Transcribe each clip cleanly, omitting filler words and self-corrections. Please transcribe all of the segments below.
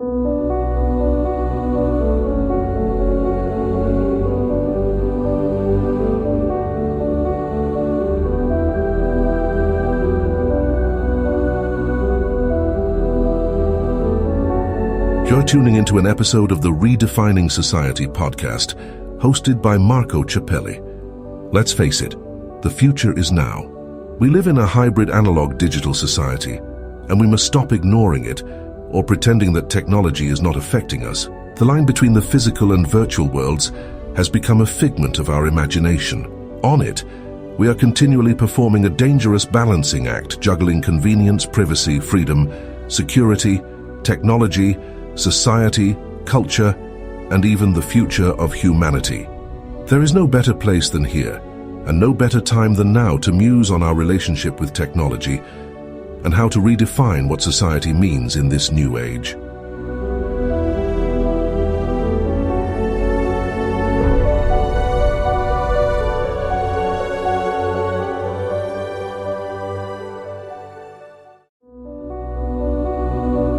You're tuning into an episode of the Redefining Society podcast, hosted by Marco Ciappelli. Let's face it, the future is now. We live in a hybrid analog-digital society, and we must stop ignoring it or pretending that technology is not affecting us. The line between the physical and virtual worlds has become a figment of our imagination. On it, we are continually performing a dangerous balancing act, juggling convenience, privacy, freedom, security, technology, society, culture, and even the future of humanity. There is no better place than here, and no better time than now to muse on our relationship with technology and how to redefine what society means in this new age.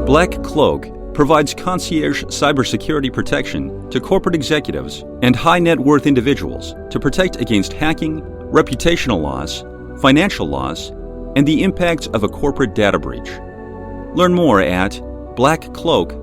Black Cloak provides concierge cybersecurity protection to corporate executives and high-net-worth individuals to protect against hacking, reputational loss, financial loss, and the impacts of a corporate data breach. Learn more at blackcloak.io.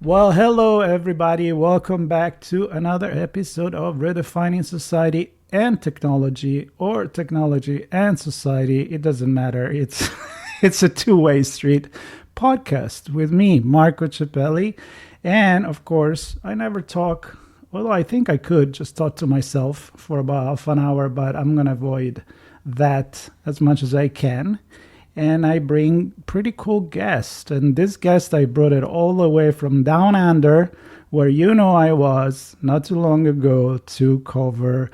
Well, hello everybody. Welcome back to another episode of Redefining Society and Technology, or Technology and Society. It doesn't matter. It's a two-way street podcast with me, Marco Ciappelli. And of course, I never talk, although I think I could just talk to myself for about half an hour, but I'm going to avoid that as much as I can. And I bring pretty cool guests. And this guest, I brought it all the way from down under, where I was not too long ago to cover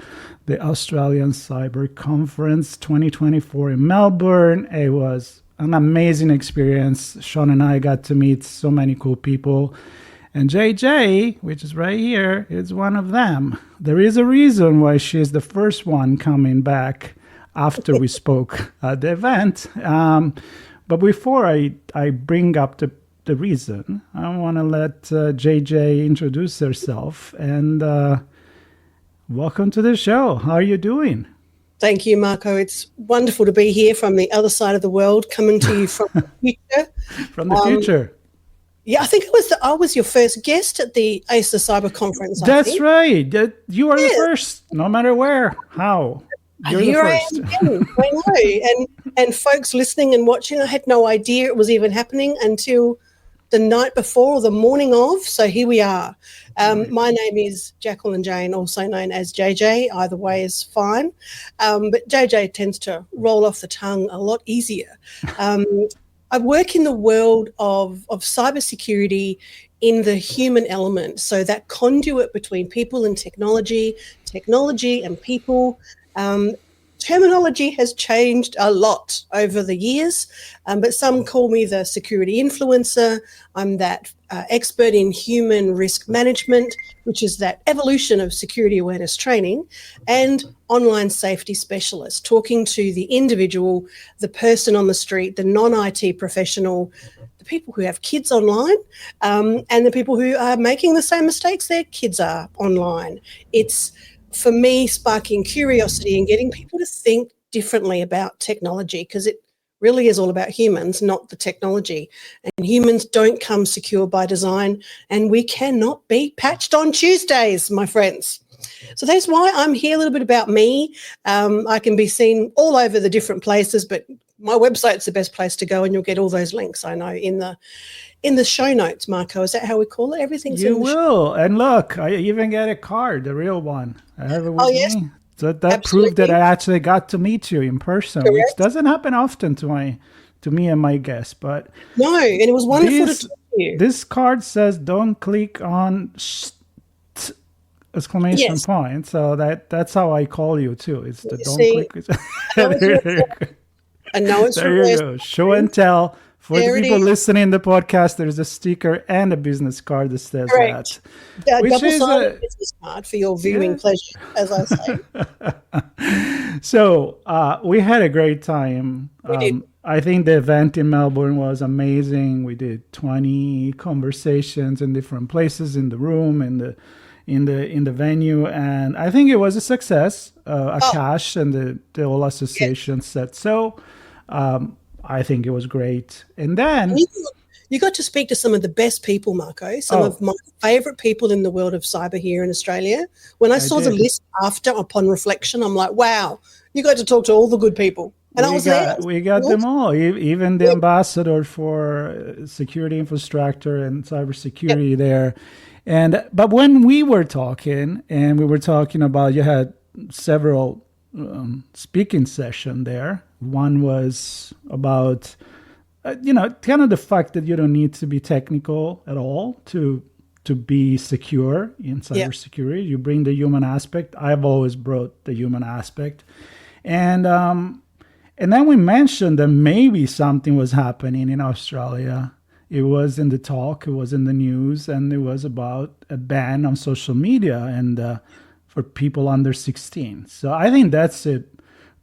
the Australian Cyber Conference 2024 in Melbourne. It was an amazing experience. Sean and I got to meet so many cool people. And JJ, which is right here, is one of them. There is a reason why she's the first one coming back after we spoke at the event. But before I bring up the reason, I want to let JJ introduce herself. And welcome to the show. How are you doing? Thank you, Marco. It's wonderful to be here from the other side of the world, coming to you from the future. From the future. Yeah, I think I was your first guest at the ACER Cyber Conference. That's right. You are the first, no matter where, how. You're here the first. I am again. I know. And folks listening and watching, I had no idea it was even happening until the night before or the morning of. So here we are. My name is Jaqueline Jayne, also known as JJ. Either way is fine. But JJ tends to roll off the tongue a lot easier. I work in the world of cybersecurity in the human element. So that conduit between people and technology and people. Terminology has changed a lot over the years, but some call me the security influencer. I'm that expert in human risk management, which is that evolution of security awareness training, and online safety specialist, talking to the individual, the person on the street, the non-IT professional, the people who have kids online, and the people who are making the same mistakes their kids are online. It's, for me, sparking curiosity and getting people to think differently about technology, because it really is all about humans, not the technology. And humans don't come secure by design, and we cannot be patched on Tuesdays, my friends. So that's why I'm here. A little bit about me. I can be seen all over the different places, but my website's the best place to go, and you'll get all those links, I know, in the show notes, Marco. Is that how we call it? Everything's in the will. And look, I even get a card, the real one. I have it with yes. me. So that proved that I actually got to meet you in person, Correct. which doesn't happen often to me and my guests. But no, and it was wonderful to talk to you. This card says, "Don't click on exclamation point." So that's how I call you too. It's the click. I know it's there you go. Show and tell. For the people listening in the podcast, there's a sticker and a business card that says Correct. that. Which is a business card for your viewing pleasure, as I say. So we had a great time. We did. I think the event in Melbourne was amazing. We did 20 conversations in different places in the room, in the venue, and I think it was a success. Akash and the whole association said so. I think it was great. And then you got to speak to some of the best people, Marco, some of my favourite people in the world of cyber here in Australia. When I saw the list upon reflection, I'm like, wow, you got to talk to all the good people. And I was there. We got them all, even the ambassador for security infrastructure and cybersecurity there. But when we were talking, and we were talking about, you had several speaking session there. One was about, kind of the fact that you don't need to be technical at all to be secure in cybersecurity. You bring the human aspect. I've always brought the human aspect. And then we mentioned that maybe something was happening in Australia. It was in the talk, it was in the news, and it was about a ban on social media and for people under 16. So I think that's a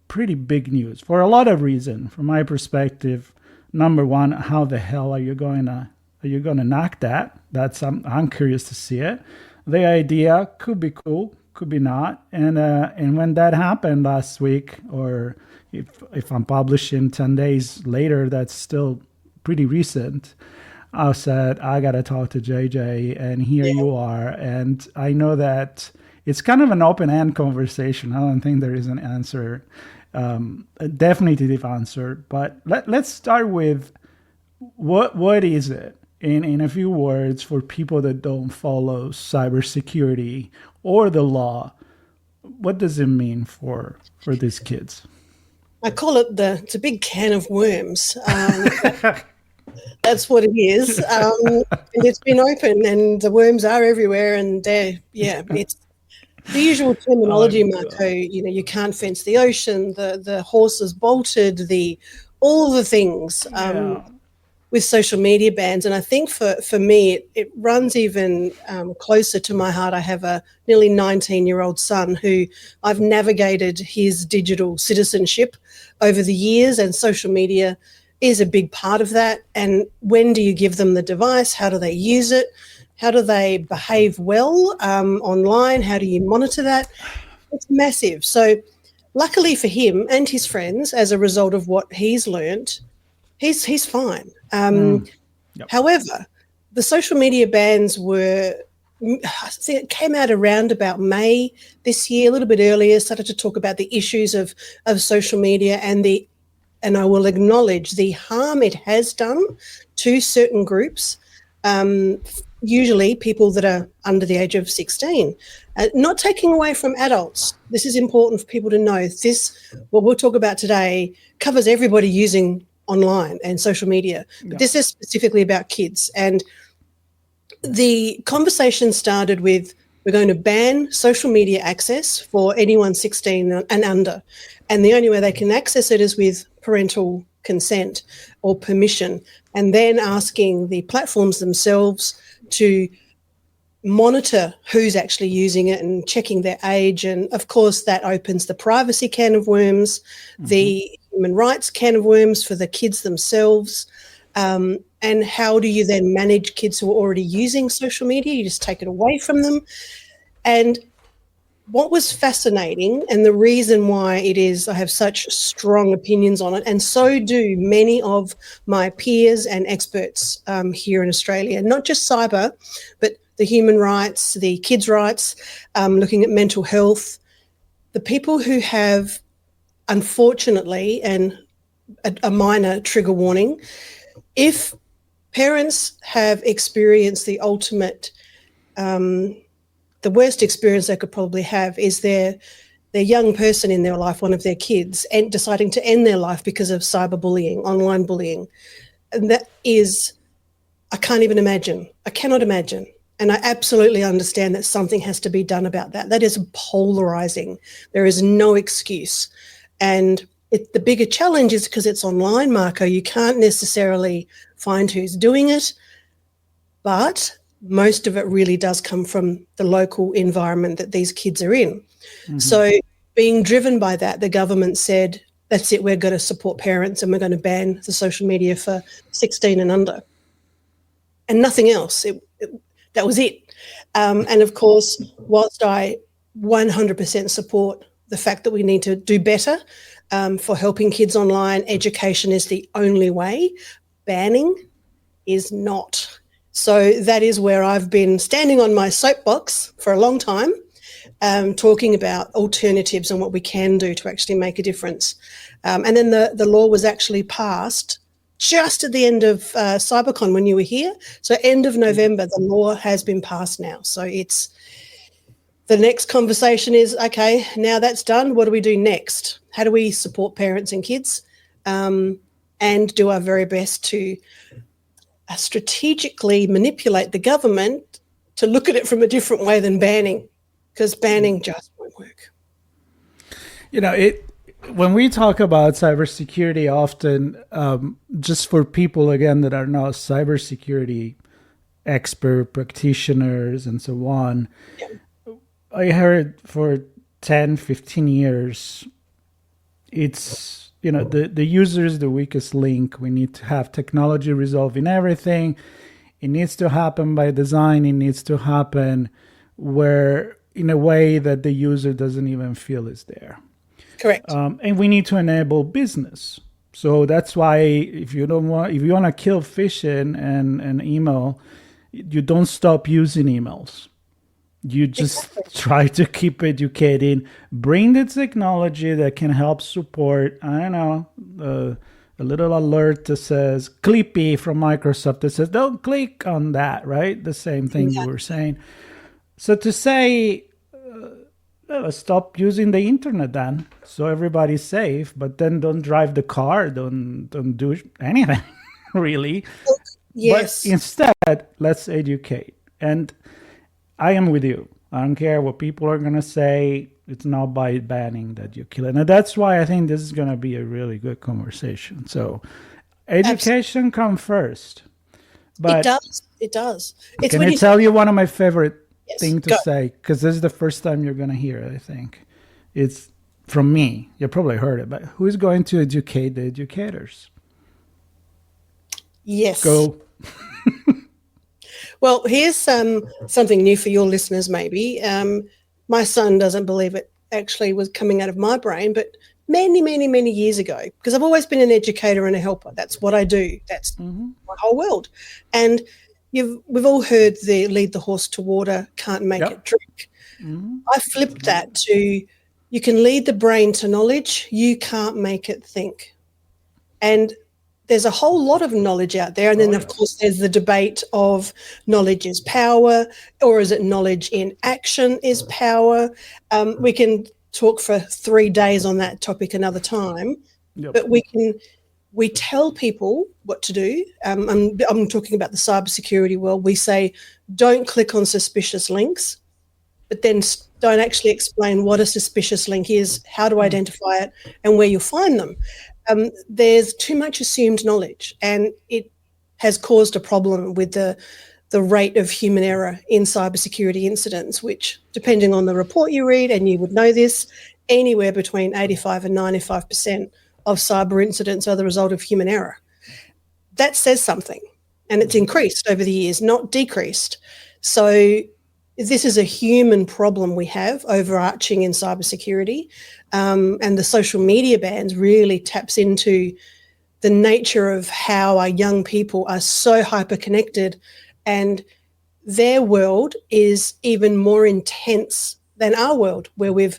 pretty big news for a lot of reasons. From my perspective, number one, how the hell are you going to knock that? That's I'm curious to see it. The idea could be cool, could be not. And when that happened last week, or if I'm publishing 10 days later, that's still pretty recent. I said, I got to talk to JJ, and here you are. And I know that it's kind of an open-end conversation. I don't think there is an answer, a definitive answer. But let's start with what is it in a few words for people that don't follow cybersecurity or the law. What does it mean for these kids? I call it it's a big can of worms. That's what it is. And it's been open, and the worms are everywhere. And it's the usual terminology, Marco. You can't fence the ocean. The horse is bolted. All the things with social media bans. And I think for me, it runs even closer to my heart. I have a nearly 19-year-old son who I've navigated his digital citizenship over the years, and social media is a big part of that. And when do you give them the device? How do they use it? How do they behave well online? How do you monitor that? It's massive. So luckily for him and his friends, as a result of what he's learnt, he's fine. However, the social media bans I think it came out around about May this year, a little bit earlier, started to talk about the issues of social media and I will acknowledge the harm it has done to certain groups, usually people that are under the age of 16. Not taking away from adults. This is important for people to know. What we'll talk about today covers everybody using online and social media. But this is specifically about kids. And the conversation started with, we're going to ban social media access for anyone 16 and under. And the only way they can access it is with parental consent or permission, and then asking the platforms themselves to monitor who's actually using it and checking their age. And, of course, that opens the privacy can of worms, the human rights can of worms for the kids themselves. And how do you then manage kids who are already using social media? You just take it away from them. And what was fascinating, and the reason why I have such strong opinions on it, and so do many of my peers and experts here in Australia, not just cyber, but the human rights, the kids' rights, looking at mental health, the people who have, unfortunately, and a minor trigger warning, if parents have experienced the ultimate the worst experience they could probably have is their young person in their life, one of their kids, and deciding to end their life because of cyberbullying, online bullying. And that is, I can't even imagine. I cannot imagine. And I absolutely understand that something has to be done about that. That is polarizing. There is no excuse. And the bigger challenge is because it's online, Marco. You can't necessarily find who's doing it, but most of it really does come from the local environment that these kids are in. So being driven by that, the government said, that's it, we're going to support parents and we're going to ban the social media for 16 and under. And nothing else. That was it. And of course, whilst I 100% support the fact that we need to do better for helping kids online, education is the only way. Banning is not. So that is where I've been standing on my soapbox for a long time, talking about alternatives and what we can do to actually make a difference. And then the law was actually passed just at the end of CyberCon when you were here. So end of November, the law has been passed now. So it's the next conversation is, okay, now that's done, what do we do next? How do we support parents and kids and do our very best to strategically manipulate the government to look at it from a different way than banning, because banning just won't work. You know, when we talk about cybersecurity often, just for people, again, that are not cybersecurity expert practitioners and so on, yeah. I heard for 10, 15 years, it's, you know, the user is the weakest link. We need to have technology resolving everything. It needs to happen by design. It needs to happen where in a way that the user doesn't even feel is there. Correct. And we need to enable business. So that's why if you want to kill phishing and email, you don't stop using emails. You just try to keep educating, bring the technology that can help support, I don't know, a little alert that says, Clippy from Microsoft that says, don't click on that, right? The same thing you were saying. So to say, stop using the internet then, so everybody's safe, but then don't drive the car, don't do anything, really. Yes. But instead, let's educate. And I am with you. I don't care what people are going to say. It's not by banning that you kill it. And that's why I think this is going to be a really good conversation. So education comes first. But It does. Can I tell you one of my favorite things to say? Because this is the first time you're going to hear it, I think. It's from me. You probably heard it. But who's going to educate the educators? Yes. Go. Well, here's something new for your listeners maybe. My son doesn't believe it actually was coming out of my brain, but many, many, many years ago, because I've always been an educator and a helper. That's what I do. That's my whole world. And we've all heard the lead the horse to water, can't make it drink. I flipped that to you can lead the brain to knowledge, you can't make it think. And there's a whole lot of knowledge out there. And then, of course, there's the debate of knowledge is power, or is it knowledge in action is power? We can talk for 3 days on that topic another time. But we tell people what to do. I'm talking about the cybersecurity world. We say, don't click on suspicious links, but then don't actually explain what a suspicious link is, how to identify it, and where you'll find them. There's too much assumed knowledge, and it has caused a problem with the rate of human error in cybersecurity incidents, which, depending on the report you read, and you would know this, anywhere between 85 and 95% of cyber incidents are the result of human error. That says something, and it's increased over the years, not decreased. So this is a human problem we have overarching in cybersecurity, and the social media bans really taps into the nature of how our young people are so hyper-connected, and their world is even more intense than our world, where we've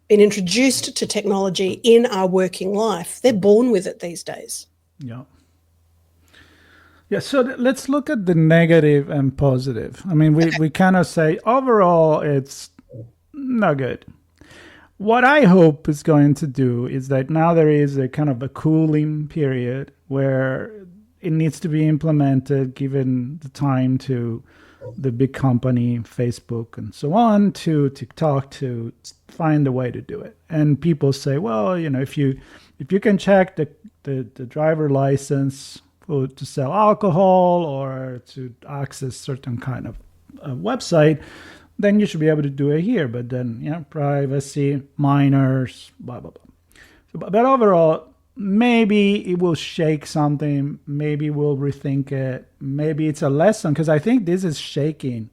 been introduced to technology in our working life. They're born with it these days. Yeah, so let's look at the negative and positive. I mean, we kind of say overall it's not good. What I hope is going to do is that now there is a kind of a cooling period where it needs to be implemented, given the time to the big company, Facebook and so on, to TikTok, to find a way to do it. And people say, well, you know, if you can check the driver license to sell alcohol or to access certain kind of website, then you should be able to do it here. But then, privacy, minors, blah, blah, blah. But overall, maybe it will shake something. Maybe we'll rethink it. Maybe it's a lesson, because I think this is shaking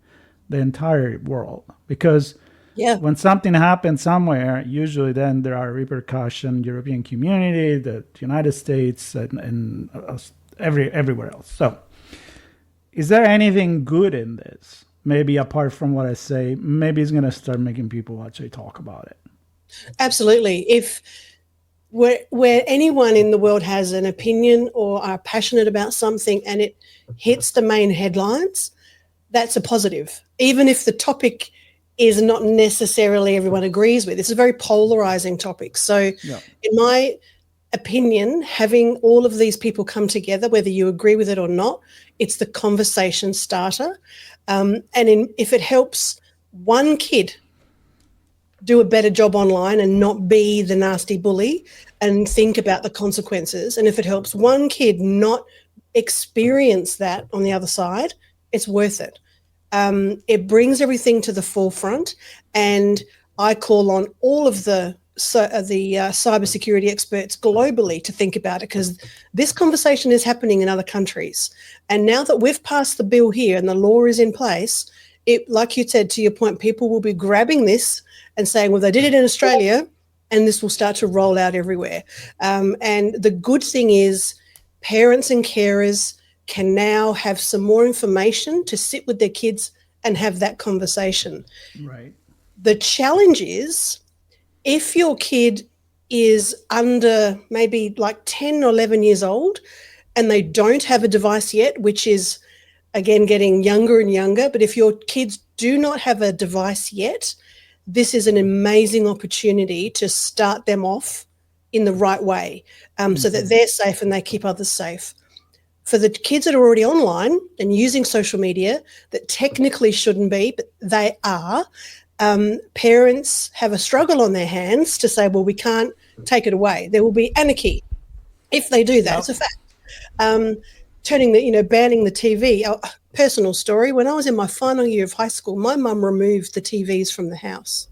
the entire world. Because Yeah. when something happens somewhere, usually then there are repercussions, European community, the United States, and everywhere else. So is there anything good in this? Maybe apart from what I say, maybe it's going to start making people actually talk about it. Absolutely. If where anyone in the world has an opinion or are passionate about something and it hits the main headlines, that's a positive. Even if the topic is not necessarily everyone agrees with. It's a very polarizing topic. So in my opinion, having all of these people come together, whether you agree with it or not, it's the conversation starter. If it helps one kid do a better job online and not be the nasty bully and think about the consequences, and if it helps one kid not experience that on the other side, it's worth it. It brings everything to the forefront, and I call on all of the cybersecurity experts globally to think about it, because this conversation is happening in other countries. And now that we've passed the bill here and the law is in place, like you said, to your point, people will be grabbing this and saying, well, they did it in Australia, and this will start to roll out everywhere. And the good thing is parents and carers can now have some more information to sit with their kids and have that conversation. Right. The challenge is, if your kid is under maybe like 10 or 11 years old and they don't have a device yet, which is, again, getting younger and younger, but if your kids do not have a device yet, this is an amazing opportunity to start them off in the right way, so that they're safe and they keep others safe. For the kids that are already online and using social media that technically shouldn't be, but they are, parents have a struggle on their hands to say, well, we can't take it away. There will be anarchy if they do that. It's a fact. Banning the TV. Personal story, when I was in my final year of high school, my mum removed the TVs from the house.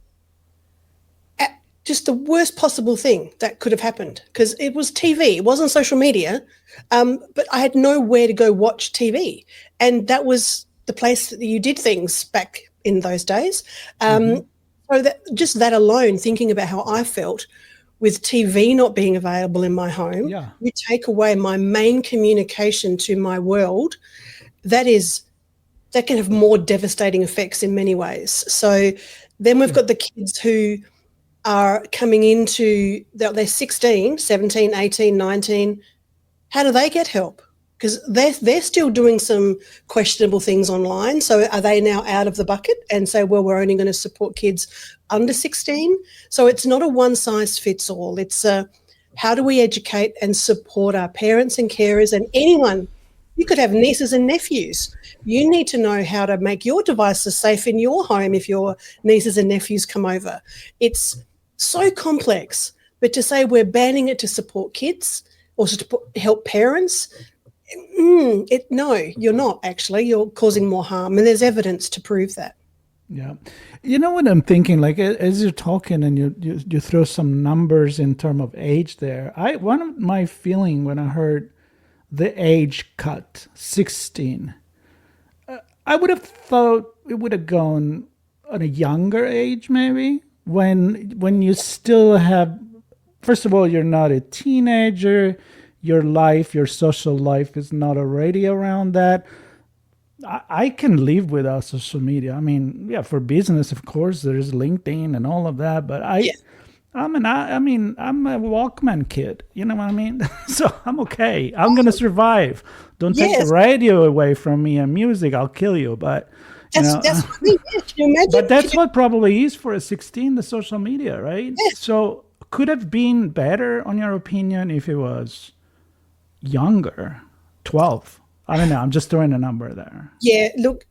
Just the worst possible thing that could have happened, because it was TV. It wasn't social media, but I had nowhere to go watch TV. And that was the place that you did things back in those days. So that alone, thinking about how I felt with TV not being available in my home, you take away my main communication to my world. That can have more devastating effects in many ways. So then we've got the kids who are coming into, they're 16, 17, 18, 19. How do they get help? Because they're still doing some questionable things online. So are they now out of the bucket and say, well, we're only going to support kids under 16? So it's not a one-size-fits-all. It's how do we educate and support our parents and carers and anyone? You could have nieces and nephews. You need to know how to make your devices safe in your home if your nieces and nephews come over. It's so complex. But to say we're banning it to support kids or to help parents, no, you're not actually. You're causing more harm, and there's evidence to prove that. Yeah. You know what I'm thinking, like as you're talking and you throw some numbers in terms of age there, one of my feeling when I heard the age cut, 16, I would have thought it would have gone at a younger age maybe, when you still have, first of all, you're not a teenager, your social life is not already around that. I can live without social media. I mean, yeah, for business, of course, there's LinkedIn and all of that, but I'm a Walkman kid. You know what I mean? So I'm okay. I'm going to survive. Don't take the radio away from me and music. I'll kill you. But that's funny. Can you imagine? But that's what probably is for a 16, the social media, right? Yes. So could have been better, on your opinion, if it was younger, 12. I don't know. I'm just throwing a number there. Yeah, look,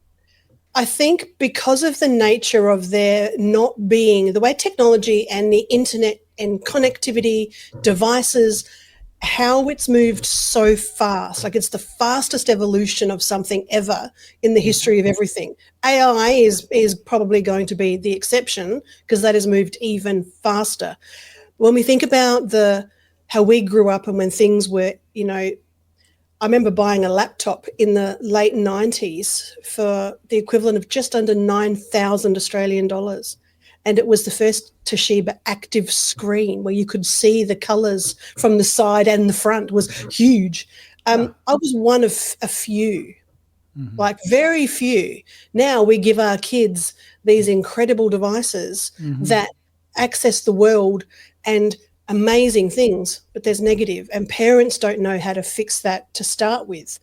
I think because of the nature of there not being, the way technology and the internet and connectivity, devices, how it's moved so fast, like it's the fastest evolution of something ever in the history of everything. AI is probably going to be the exception because that has moved even faster. when we think about how we grew up and when things were, I remember buying a laptop in the late 90s for the equivalent of just under 9,000 Australian dollars. And it was the first Toshiba active screen where you could see the colours from the side and the front. It was huge. I was one of a few, like very few. Now we give our kids these incredible devices that access the world and amazing things, but there's negative, and parents don't know how to fix that to start with.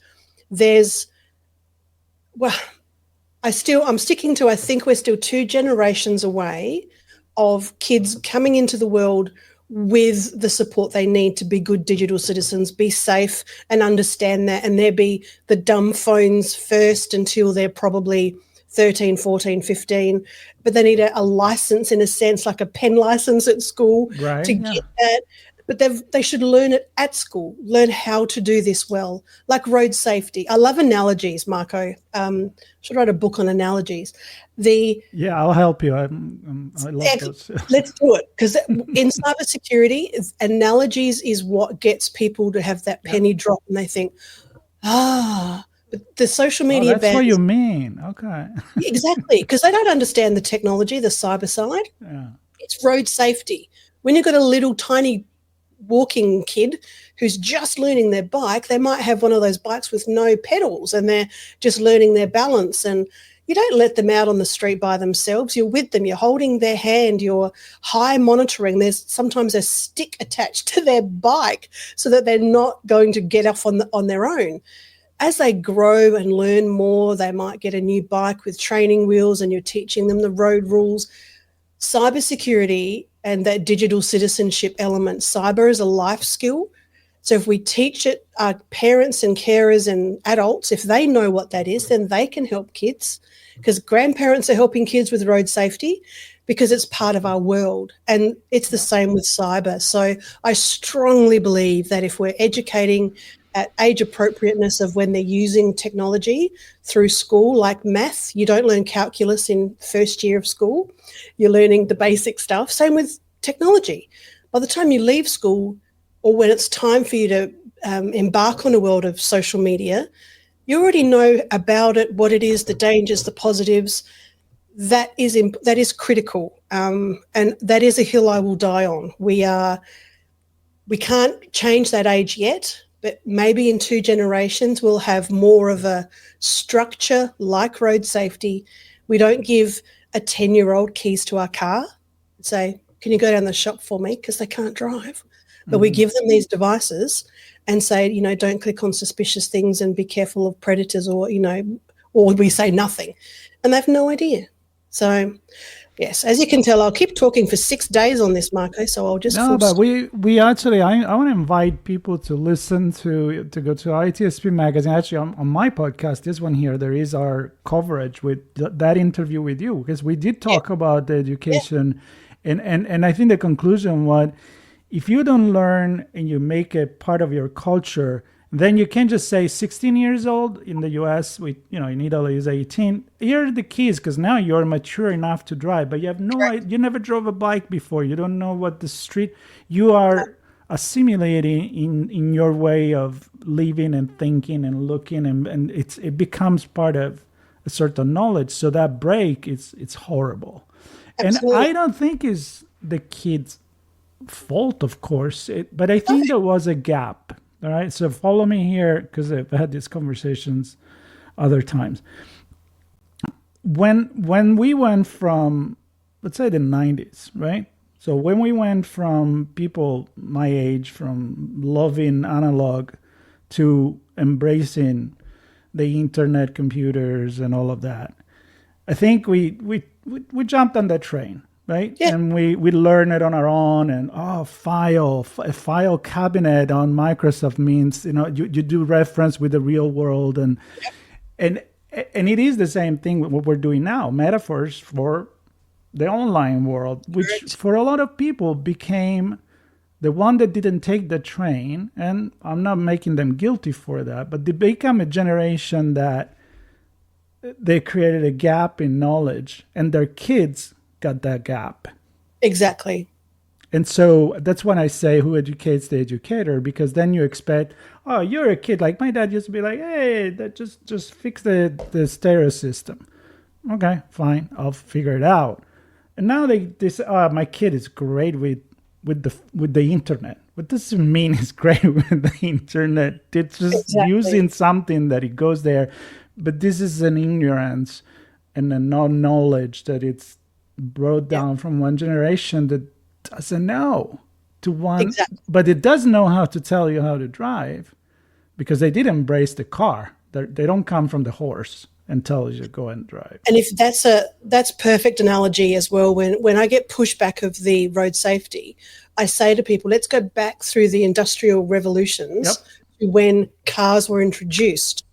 I'm sticking to, I think we're still 2 generations away of kids coming into the world with the support they need to be good digital citizens, be safe and understand that, and there be the dumb phones first until they're probably 13, 14, 15, but they need a license, in a sense, like a pen license at school to get that. But they should learn it at school, learn how to do this well, like road safety. I love analogies, Marco. Should write a book on analogies. I'll help you. I love those. Let's do it, because in cybersecurity, analogies is what gets people to have that penny drop, and they think, but the social media that's what you mean. Okay. Exactly, because they don't understand the technology, the cyber side. Yeah. It's road safety. When you've got a little tiny walking kid who's just learning their bike, they might have one of those bikes with no pedals and they're just learning their balance, and you don't let them out on the street by themselves. You're with them, you're holding their hand, you're high monitoring. There's sometimes a stick attached to their bike so that they're not going to get off on their own. As they grow and learn more, they might get a new bike with training wheels and you're teaching them the road rules. Cybersecurity and that digital citizenship element, cyber is a life skill. So if we teach it, our parents and carers and adults, if they know what that is, then they can help kids, because grandparents are helping kids with road safety because it's part of our world. And it's the same with cyber. So I strongly believe that if we're educating at age appropriateness of when they're using technology through school, like math, you don't learn calculus in first year of school. You're learning the basic stuff. Same with technology. By the time you leave school, or when it's time for you to embark on a world of social media, you already know about it, what it is, the dangers, the positives. That is critical, and that is a hill I will die on. We can't change that age yet, but maybe in 2 generations we'll have more of a structure like road safety. We don't give a 10-year-old keys to our car and say, can you go down the shop for me, because they can't drive. But we give them these devices and say, don't click on suspicious things and be careful of predators, or we say nothing. And they have no idea. So, yes, as you can tell, I'll keep talking for 6 days on this, Marco, so I'll just... No, but we actually, I want to invite people to listen to go to ITSP Magazine. Actually, on my podcast, this one here, there is our coverage with that interview with you, because we did talk about the education. Yeah. And I think the conclusion was, if you don't learn and you make it part of your culture, then you can't just say 16 years old in the US, in Italy is 18. Here are the keys, because now you're mature enough to drive, but you have no idea, you never drove a bike before. You don't know what the street, you are assimilating in your way of living and thinking and looking, and it becomes part of a certain knowledge. So that break, it's horrible. Absolutely. And I don't think it's the kids' fault, of course, but I think there was a gap. All right, so follow me here, because I've had these conversations other times. When we went from, let's say, the 90s, right? So when we went from people my age, from loving analog to embracing the internet, computers, and all of that, I think we jumped on that train. Right? Yeah. And we learn it on our own, and a file cabinet on Microsoft means, you do reference with the real world, and it is the same thing with what we're doing now, metaphors for the online world, which for a lot of people became the one that didn't take the train, and I'm not making them guilty for that, but they become a generation that they created a gap in knowledge, and their kids got that gap. Exactly. And so that's when I say who educates the educator, because then you expect, oh, you're a kid. Like my dad used to be like, hey, that just fix the stereo system. Okay, fine, I'll figure it out. And now they say, oh, my kid is great with the internet. What does it mean it's great with the internet? It's just using something that it goes there. But this is an ignorance and a non-knowledge that it's brought down from one generation that doesn't know to one. But it does know how to tell you how to drive, because they did embrace the car. They don't come from the horse and tell you to go and drive. And if that's perfect analogy as well. When I get pushback of the road safety, I say to people, let's go back through the industrial revolutions to when cars were introduced.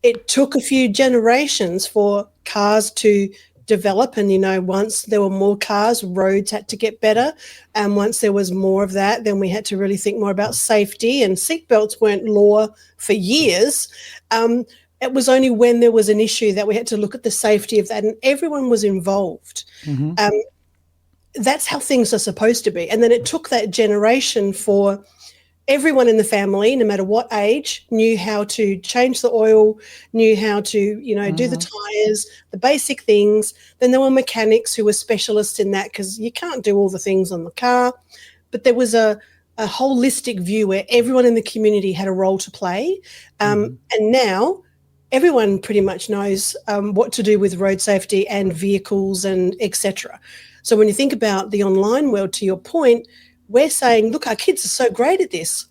It took a few generations for cars to develop, and once there were more cars, roads had to get better, and once there was more of that, then we had to really think more about safety, and seatbelts weren't law for years. It was only when there was an issue that we had to look at the safety of that, and everyone was involved. That's how things are supposed to be. And then it took that generation for everyone in the family, no matter what age, knew how to change the oil, knew how to, do the tires, the basic things. Then there were mechanics who were specialists in that, because you can't do all the things on the car. But there was a holistic view where everyone in the community had a role to play. And now everyone pretty much knows what to do with road safety and vehicles and etc. So when you think about the online world, to your point, we're saying, look, our kids are so great at this.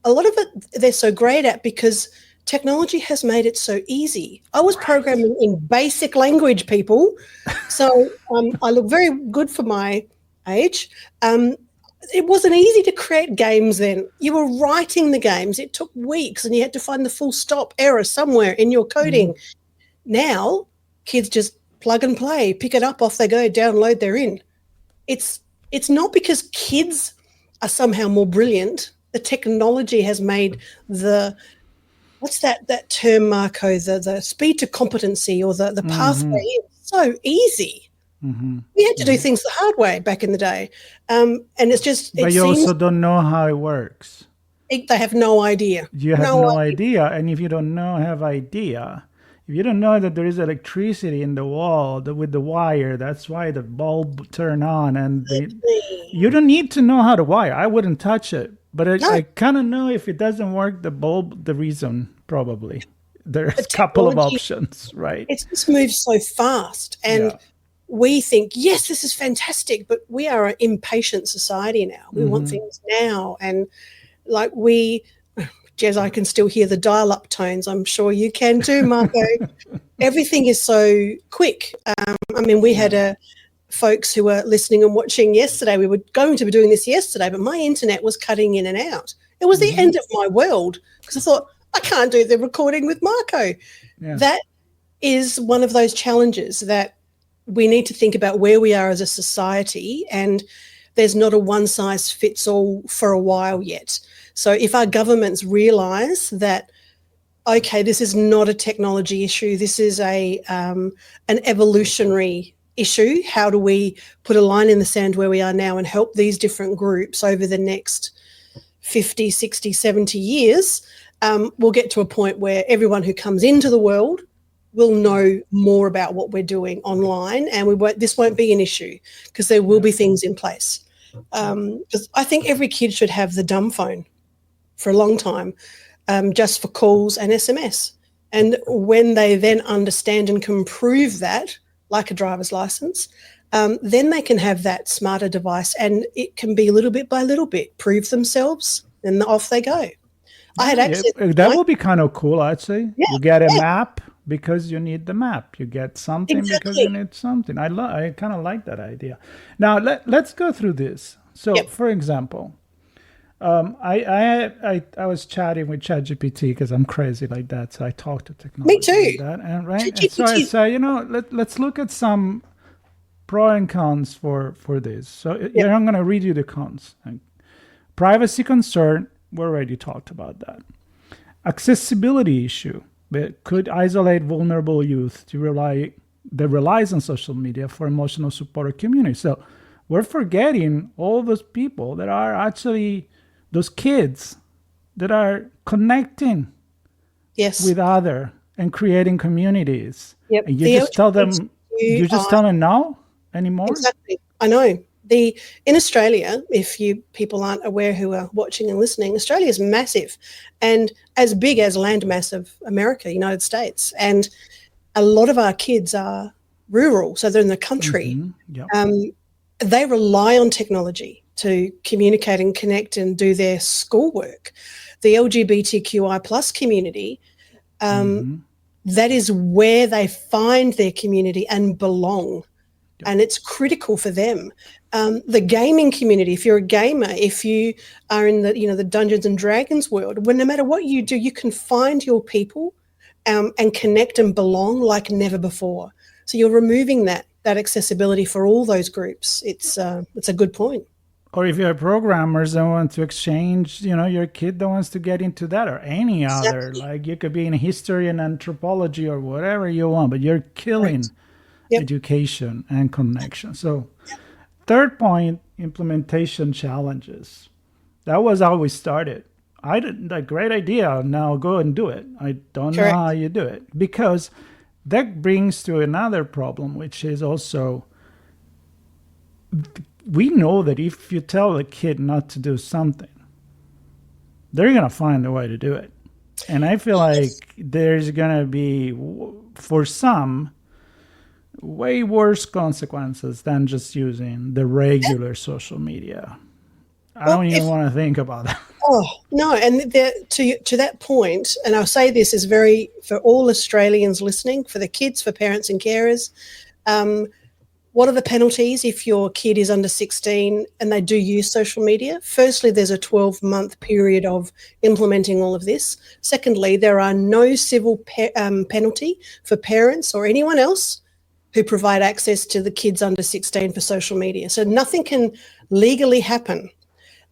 A lot of it they're so great at because technology has made it so easy. I was programming in basic language, people. So I look very good for my age. It wasn't easy to create games then. You were writing the games. It took weeks, and you had to find the full stop error somewhere in your coding. Now, kids just plug and play, pick it up, off they go, download, they're in. It's not because kids are somehow more brilliant. The technology has made what's that term, Marco, the speed to competency, or the pathway so easy. We had to do things the hard way back in the day. And it's just... But you also don't know how it works. They have no idea. You have no idea. And if you don't have idea, if you don't know that there is electricity in the wall with the wire, that's why the bulb turn on. And you don't need to know how to wire. I wouldn't touch it. But I kind of know if it doesn't work, the bulb, the reason, probably. There's a couple of options, right? It's just moved so fast. And we think, yes, this is fantastic, but we are an impatient society now. We want things now. And like Jez, I can still hear the dial-up tones. I'm sure you can too, Marco. Everything is so quick. We had folks who were listening and watching yesterday. We were going to be doing this yesterday, but my internet was cutting in and out. It was the end of my world, because I thought, I can't do the recording with Marco. Yeah. That is one of those challenges that we need to think about where we are as a society, and there's not a one-size-fits-all for a while yet. So if our governments realise that, okay, this is not a technology issue, this is an evolutionary issue, how do we put a line in the sand where we are now and help these different groups over the next 50, 60, 70 years, we'll get to a point where everyone who comes into the world will know more about what we're doing online, and this won't be an issue, because there will be things in place. Because I think every kid should have the dumb phone for a long time, just for calls and SMS. And when they then understand and can prove that, like a driver's license, then they can have that smarter device, and it can be little bit by little bit, prove themselves, and off they go. I had access. That would be kind of cool, I'd say. Yeah, you get a map because you need the map. You get something because you need something. I kind of like that idea. Now let's go through this. So, for example, I was chatting with ChatGPT because I'm crazy like that. So I talk to technology. Me too. Like that, and so I say, let's look at some pro and cons for this. So I'm going to read you the cons. Privacy concern. We already talked about that. Accessibility issue. It could isolate vulnerable youth that relies on social media for emotional support or community. So we're forgetting all those people that are actually those kids that are connecting Yes. with other and creating communities. Yep. And you The just tell them, no anymore. Exactly. I know. In Australia, if you people aren't aware who are watching and listening, Australia is massive and as big as landmass of America, United States. And a lot of our kids are rural, so they're in the country. Yep. They rely on technology to communicate and connect and do their schoolwork. The LGBTQI plus community, that is where they find their community and belong. Yep. And it's critical for them. The gaming community, if you're a gamer, if you are in the Dungeons and Dragons world, no matter what you do, you can find your people and connect and belong like never before. So you're removing that accessibility for all those groups. It's a good point. Or if you're programmers and want to exchange, your kid that wants to get into that or any other, like you could be in history and anthropology or whatever you want, but you're killing education and connection. So third point, implementation challenges. That was how we started. Great idea. Now go and do it. I don't know how you do it, because that brings to another problem, which is also, we know that if you tell a kid not to do something, they're going to find a way to do it. And I feel like there's going to be, for some, way worse consequences than just using the regular social media. I don't even want to think about that. Oh, no. And to that point, and I'll say this is for all Australians listening, for the kids, for parents and carers, what are the penalties if your kid is under 16 and they do use social media? Firstly, there's a 12-month period of implementing all of this. Secondly, there are no civil penalty for parents or anyone else who provide access to the kids under 16 for social media. So nothing can legally happen.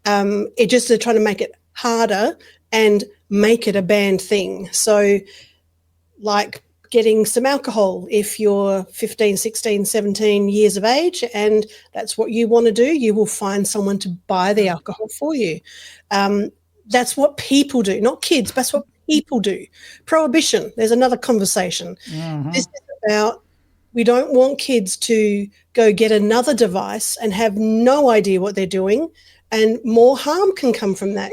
It just they're trying to make it harder and make it a banned thing. So like getting some alcohol if you're 15, 16, 17 years of age and that's what you want to do, you will find someone to buy the alcohol for you. That's what people do, not kids. That's what people do. Prohibition, there's another conversation. This is about, we don't want kids to go get another device and have no idea what they're doing, and more harm can come from that.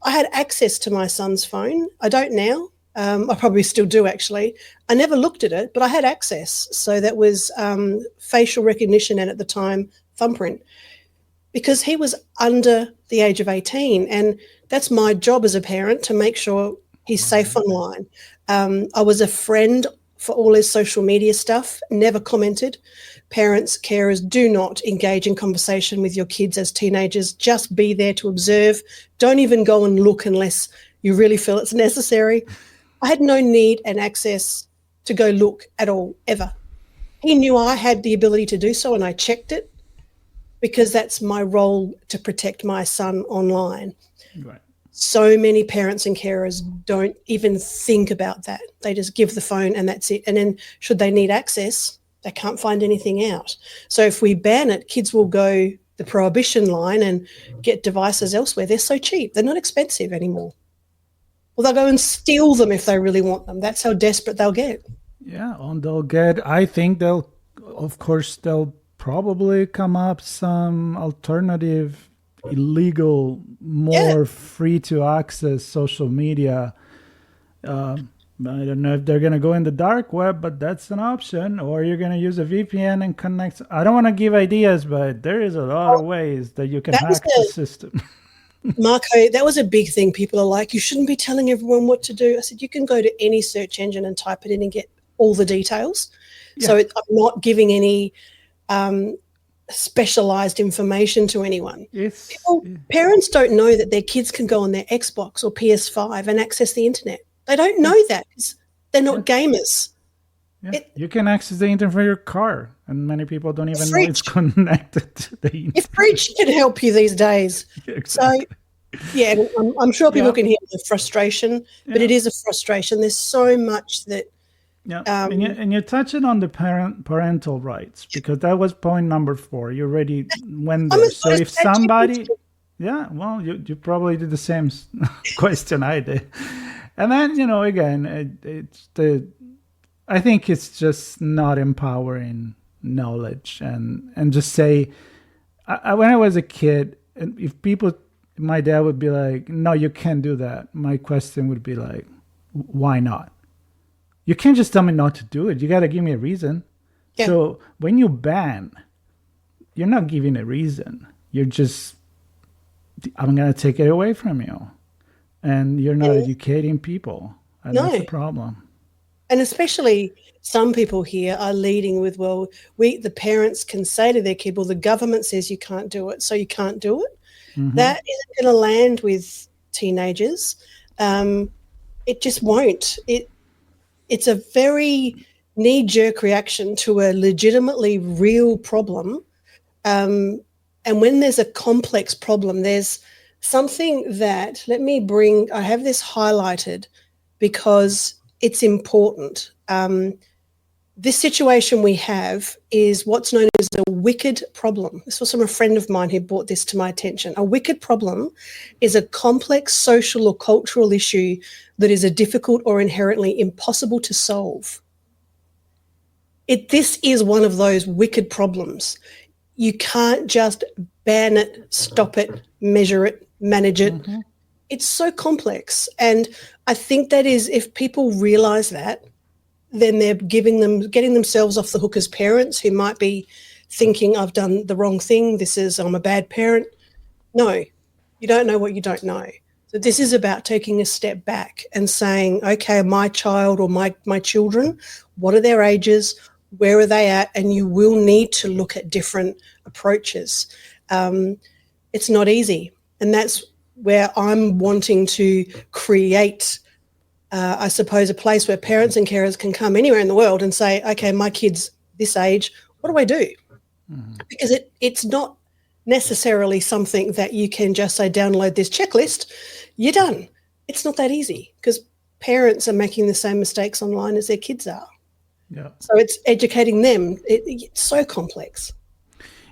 I had access to my son's phone, I don't now. I probably still do, actually. I never looked at it, but I had access. So that was facial recognition and at the time thumbprint, because he was under the age of 18. And that's my job as a parent, to make sure he's safe online. I was a friend for all his social media stuff, never commented. Parents, carers, do not engage in conversation with your kids as teenagers. Just be there to observe. Don't even go and look unless you really feel it's necessary. I had no need and access to go look at all, ever. He knew I had the ability to do so, and I checked it because that's my role, to protect my son online. Right. So many parents and carers don't even think about that. They just give the phone and that's it. And then should they need access, they can't find anything out. So if we ban it, kids will go the prohibition line and get devices elsewhere. They're so cheap. They're not expensive anymore. Well, they'll go and steal them if they really want them. That's how desperate they'll get. Yeah, and I think they'll probably come up some alternative, illegal, more free to access social media. I don't know if they're going to go in the dark web, but that's an option. Or you're going to use a VPN and connect. I don't want to give ideas, but there is a lot of ways that you can hack the system. Marco, that was a big thing. People are like, you shouldn't be telling everyone what to do. I said, you can go to any search engine and type it in and get all the details. Yeah. So I'm not giving any specialized information to anyone. Parents don't know that their kids can go on their Xbox or PS5 and access the internet. They don't know that. They're not gamers. Yeah. You can access the internet for your car, and many people don't even know it's connected to the internet. If Fridge can help you these days. Exactly. So, I'm sure people can hear the frustration, but it is a frustration. There's so much that Yeah, and you're touching on the parental rights, because that was point number 4. You already went there. So if somebody, yeah, well, you probably did the same question I did, and then again, I think it's just not empowering knowledge, and just say, when I was a kid, and if my dad would be like, "No, you can't do that," my question would be like, "Why not?" You can't just tell me not to do it. You got to give me a reason. Yeah. So when you ban, you're not giving a reason. You're just, I'm going to take it away from you. And you're not educating people. And that's the problem. And especially some people here are leading with, well, the parents can say to their kid, well, the government says you can't do it, so you can't do it. Mm-hmm. That isn't going to land with teenagers. It just won't. It's a very knee-jerk reaction to a legitimately real problem. And when there's a complex problem, there's something that, I have this highlighted because it's important. This situation we have is what's known as a wicked problem. This was from a friend of mine who brought this to my attention. A wicked problem is a complex social or cultural issue that is a difficult or inherently impossible to solve. This is one of those wicked problems. You can't just ban it, stop it, measure it, manage it. Mm-hmm. It's so complex. And I think that is, if people realise that, then they're getting themselves off the hook as parents who might be thinking, I've done the wrong thing. I'm a bad parent. No, you don't know what you don't know. So this is about taking a step back and saying, okay, my child or my children, what are their ages? Where are they at? And you will need to look at different approaches. It's not easy. And that's where I'm wanting to create I suppose, a place where parents and carers can come anywhere in the world and say, okay, my kid's this age, what do I do? Mm-hmm. Because it's not necessarily something that you can just say, download this checklist, you're done. It's not that easy because parents are making the same mistakes online as their kids are. Yeah. So it's educating them. It's so complex.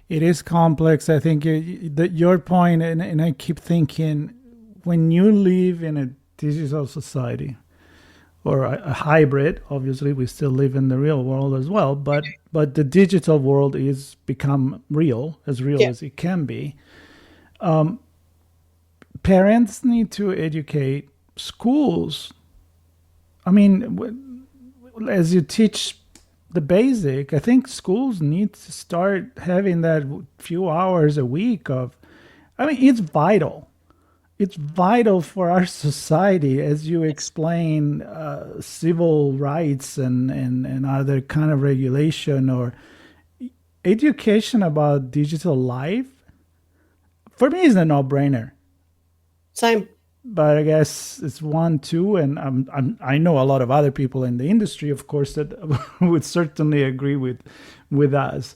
It is complex. I think your point, and I keep thinking, when you live in a digital society, or a hybrid, obviously we still live in the real world as well, but the digital world is become real as it can be. Parents need to educate schools. I mean, as you teach the basic, I think schools need to start having that few hours a week it's vital. It's vital for our society, as you explain, civil rights and other kind of regulation or education about digital life. For me, is a no-brainer. Same. But I guess it's 1, 2, and I know a lot of other people in the industry, of course, that would certainly agree with us.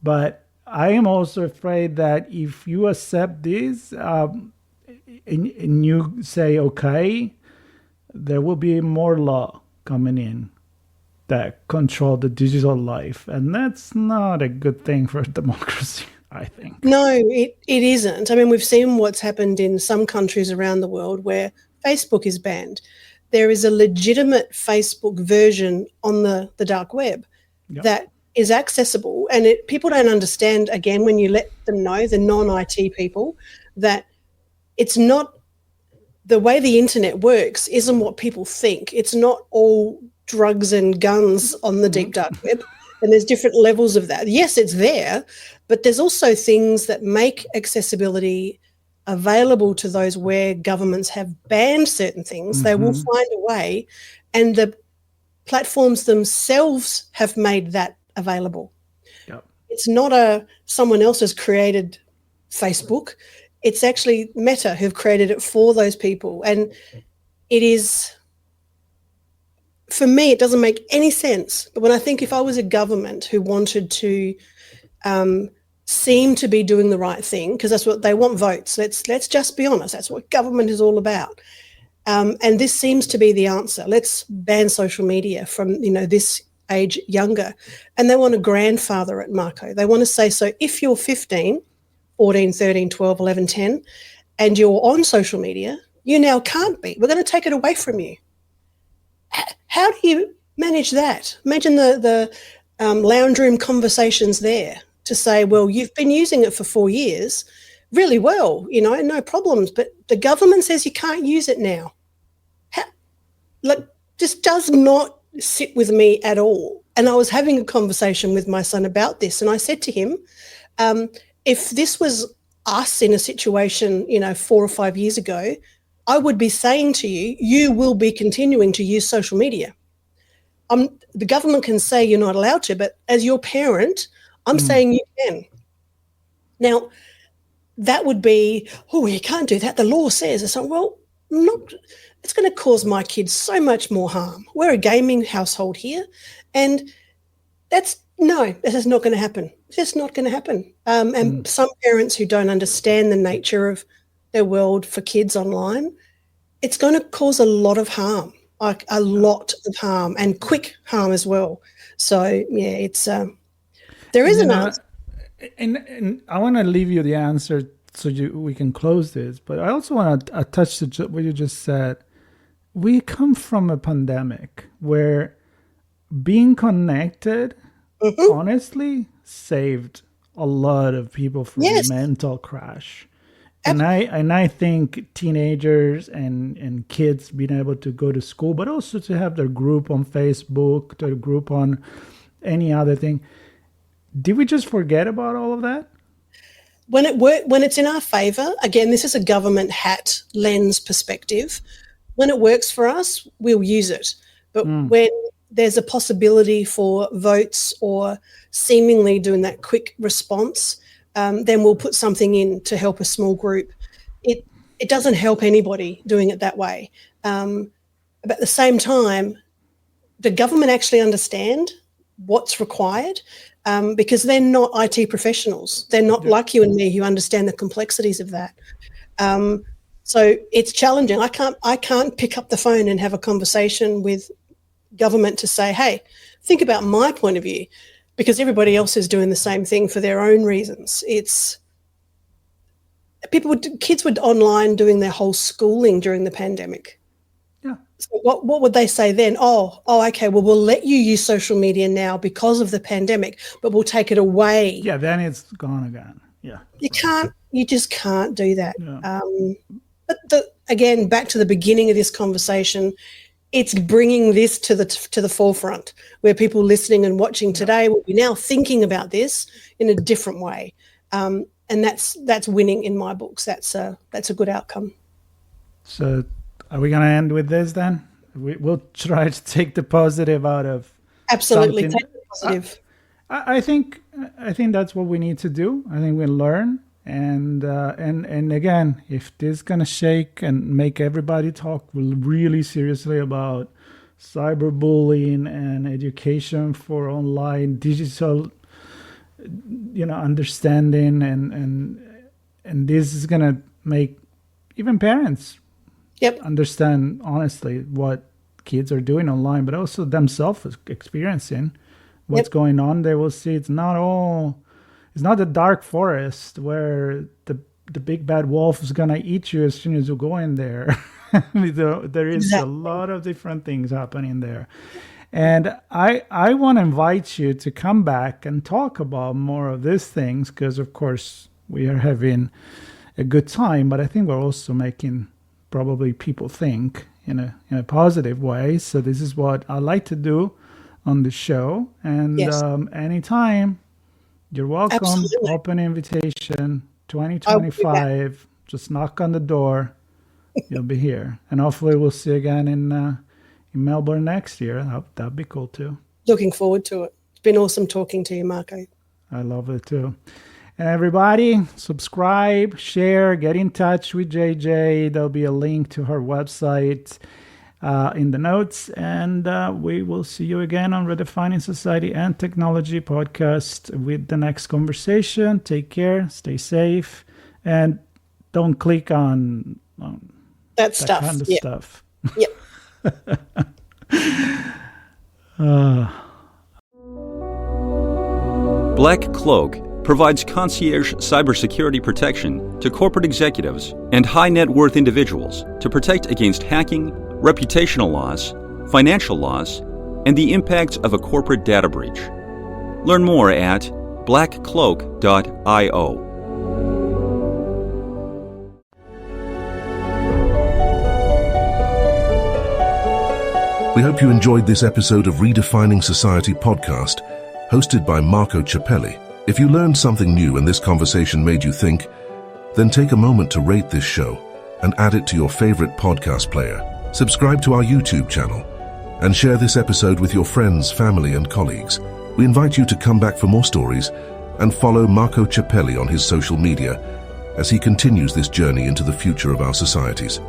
But I am also afraid that if you accept this, and you say, okay, there will be more law coming in that control the digital life. And that's not a good thing for democracy, I think. No, it isn't. I mean, we've seen what's happened in some countries around the world where Facebook is banned. There is a legitimate Facebook version on the dark web that is accessible. And people don't understand, again, when you let them know, the non-IT people, that it's not the way the internet works isn't what people think. It's not all drugs and guns on the deep dark web. And there's different levels of that. Yes, it's there, but there's also things that make accessibility available to those where governments have banned certain things. Mm-hmm. They will find a way, and the platforms themselves have made that available. Yep. It's not someone else has created Facebook. It's actually Meta who've created it for those people. And it is, for me, it doesn't make any sense. But when I think if I was a government who wanted to seem to be doing the right thing, because that's what they want, votes. Let's just be honest. That's what government is all about. And this seems to be the answer. Let's ban social media from, this age younger. And they want to grandfather it, Marco. They want to say, so if you're 15, 14, 13, 12, 11, 10, and you're on social media, you now can't be. We're going to take it away from you. How do you manage that? Imagine the lounge room conversations there to say, well, you've been using it for 4 years really well, no problems, but the government says you can't use it now. Just does not sit with me at all. And I was having a conversation with my son about this, and I said to him, if this was us in a situation, 4 or 5 years ago, I would be saying to you, you will be continuing to use social media. The government can say you're not allowed to, but as your parent, I'm saying you can. Now, that would be, you can't do that. The law says. It's like, well, it's going to cause my kids so much more harm. We're a gaming household here, and this is not going to happen. It's just not going to happen. And some parents who don't understand the nature of their world for kids online, it's going to cause a lot of harm, like a lot of harm, and quick harm as well. So, yeah, it's there is an answer. And I want to leave you the answer so we can close this, but I also want to touch what you just said. We come from a pandemic where being connected, honestly, saved a lot of people from mental crash. And I think teenagers and kids being able to go to school, but also to have their group on Facebook, their group on any other thing. Did we just forget about all of that? When it's in our favour, again, this is a government hat lens perspective. When it works for us, we'll use it. But when there's a possibility for votes or seemingly doing that quick response, then we'll put something in to help a small group. It doesn't help anybody doing it that way. But at the same time, the government actually understand what's required. Because they're not IT professionals. They're not like you and me who understand the complexities of that. So it's challenging. I can't pick up the phone and have a conversation with government to say, hey, think about my point of view, because everybody else is doing the same thing for their own reasons. Kids were online doing their whole schooling during the pandemic. Yeah. So what would they say then? Oh, okay, well, we'll let you use social media now because of the pandemic, but we'll take it away. Yeah, then it's gone again. Yeah. You just can't do that. Yeah. But again, back to the beginning of this conversation, it's bringing this to the forefront, where people listening and watching today will be now thinking about this in a different way. And that's winning in my books. That's a good outcome. So are we going to end with this then? We'll try to take the positive out of absolutely something. Take the positive. I think that's what we need to do. I think we learn, and again, if this is gonna shake and make everybody talk really seriously about cyberbullying and education for online digital, understanding, and this is gonna make even parents understand honestly what kids are doing online, but also themselves experiencing what's going on. They will see it's not the dark forest where the big bad wolf is gonna eat you as soon as you go in there. There is a lot of different things happening there. And I want to invite you to come back and talk about more of these things, because of course we are having a good time, but I think we're also making probably people think in a positive way. So this is what I like to do on the show. And anytime, you're welcome. Absolutely. Open invitation, 2025. Just knock on the door. You'll be here. And hopefully we'll see you again in Melbourne next year. That'd be cool too. Looking forward to it. It's been awesome talking to you, Marco. I love it too. And everybody, subscribe, share, get in touch with JJ. There'll be a link to her website in the notes. And we will see you again on Redefining Society and Technology podcast with the next conversation. Take care, stay safe, and don't click on that stuff. Kind of yeah. stuff. Yep. Black Cloak provides concierge cybersecurity protection to corporate executives and high net worth individuals to protect against hacking, reputational loss, financial loss, and the impacts of a corporate data breach. Learn more at blackcloak.io. We hope you enjoyed this episode of Redefining Society podcast, hosted by Marco Ciappelli. If you learned something new and this conversation made you think, then take a moment to rate this show and add it to your favorite podcast player. Subscribe to our YouTube channel and share this episode with your friends, family, and colleagues. We invite you to come back for more stories and follow Marco Ciappelli on his social media as he continues this journey into the future of our societies.